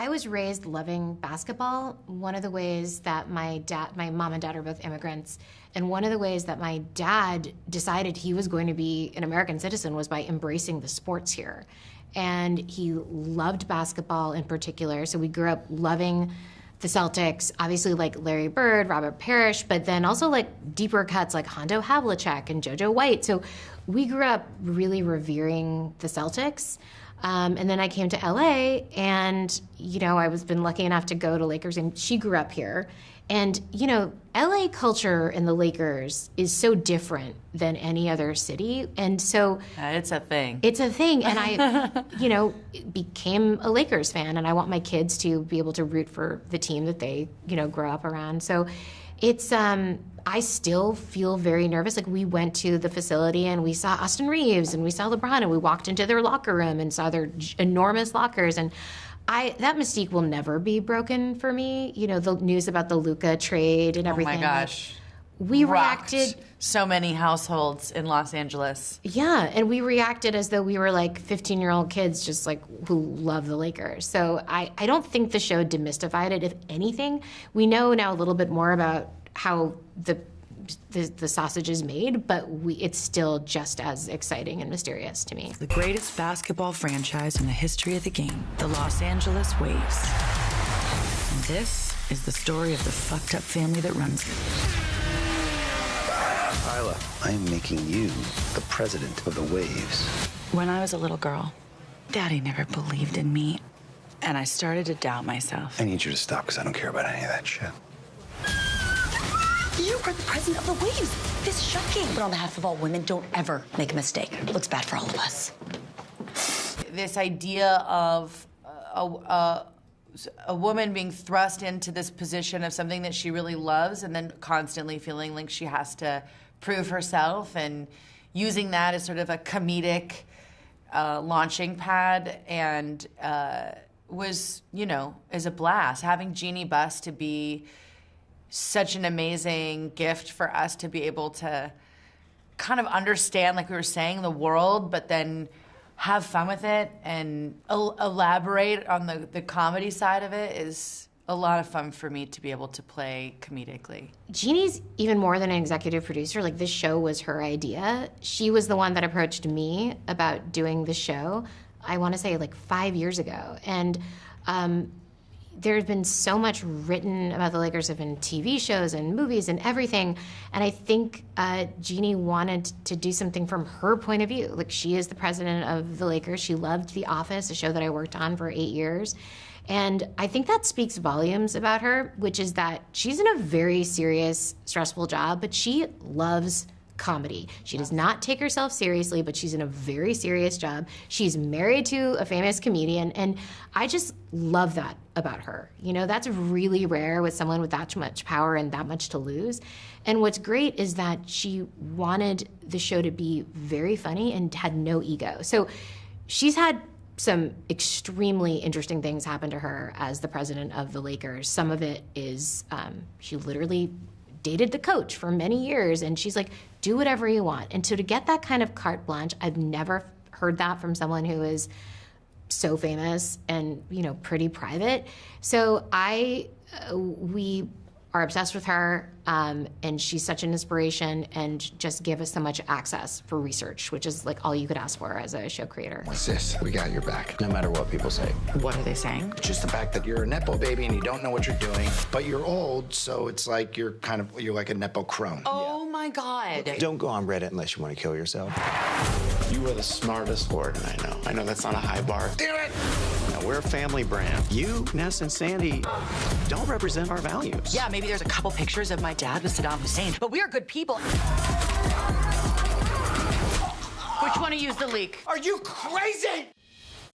I was raised loving basketball. One of the ways that my mom and dad are both immigrants, and one of the ways that my dad decided he was going to be an American citizen was by embracing the sports here. And he loved basketball in particular, so we grew up loving the Celtics, obviously like Larry Bird, Robert Parrish, but then also like deeper cuts like Hondo Havlicek and JoJo White. So we grew up really revering the Celtics. And then I came to LA and, you know, I was been lucky enough to go to Lakers, and she grew up here. And, you know, LA culture in the Lakers is so different than any other city. And so it's a thing. It's a thing. And I, you know, became a Lakers fan, and I want my kids to be able to root for the team that they, you know, grow up around. So it's, I still feel very nervous. Like, we went to the facility and we saw Austin Reeves and we saw LeBron, and we walked into their locker room and saw their enormous lockers. And that mystique will never be broken for me. You know, the news about the Luka trade and everything. Oh my gosh. We Rocked reacted. So many households in Los Angeles. Yeah, and we reacted as though we were like 15-year-old kids just like who love the Lakers. So I don't think the show demystified it. If anything, we know now a little bit more about how the sausage is made, but it's still just as exciting and mysterious to me. The greatest basketball franchise in the history of the game, the Los Angeles Waves. And this is the story of the fucked up family that runs it. Isla, I am making you the president of the Waves. When I was a little girl, Daddy never believed in me, and I started to doubt myself. I need you to stop, because I don't care about any of that shit. You are the president of the Waves. This is shocking. But on behalf of all women, don't ever make a mistake. Looks bad for all of us. This idea of a woman being thrust into this position of something that she really loves, and then constantly feeling like she has to prove herself, and using that as sort of a comedic launching pad, and was, you know, is a blast. Having Jeannie Buss to be such an amazing gift for us to be able to kind of understand, like we were saying, the world, but then have fun with it and elaborate on the comedy side of it is a lot of fun for me to be able to play comedically. Jeannie's even more than an executive producer. Like, this show was her idea. She was the one that approached me about doing the show, I want to say like 5 years ago. And there's been so much written about the Lakers, have been TV shows and movies and everything. And I think Jeannie wanted to do something from her point of view. Like, she is the president of the Lakers. She loved The Office, a show that I worked on for 8 years. And I think that speaks volumes about her, which is that she's in a very serious, stressful job, but she loves comedy. She does not take herself seriously, but she's in a very serious job. She's married to a famous comedian, and I just love that about her. You know, that's really rare with someone with that much power and that much to lose. And what's great is that she wanted the show to be very funny and had no ego. So she's had some extremely interesting things happen to her as the president of the Lakers. Some of it is she literally dated the coach for many years, and she's like, do whatever you want. And so to get that kind of carte blanche, I've never heard that from someone who is so famous and, you know, pretty private. So we are obsessed with her, and she's such an inspiration and just give us so much access for research, which is like all you could ask for as a show creator. Sis, we got your back, no matter what people say. What are they saying? Just the fact that you're a Nepo baby and you don't know what you're doing, but you're old, so it's like you're like a Nepo crone. Oh my God. Don't go on Reddit unless you want to kill yourself. You are the smartest Gordon I know. I know that's not a high bar. Damn it! Now, we're a family brand. You, Ness, and Sandy don't represent our values. Yeah, maybe there's a couple pictures of my dad with Saddam Hussein, but we are good people. Which one of you's the leak? Are you crazy?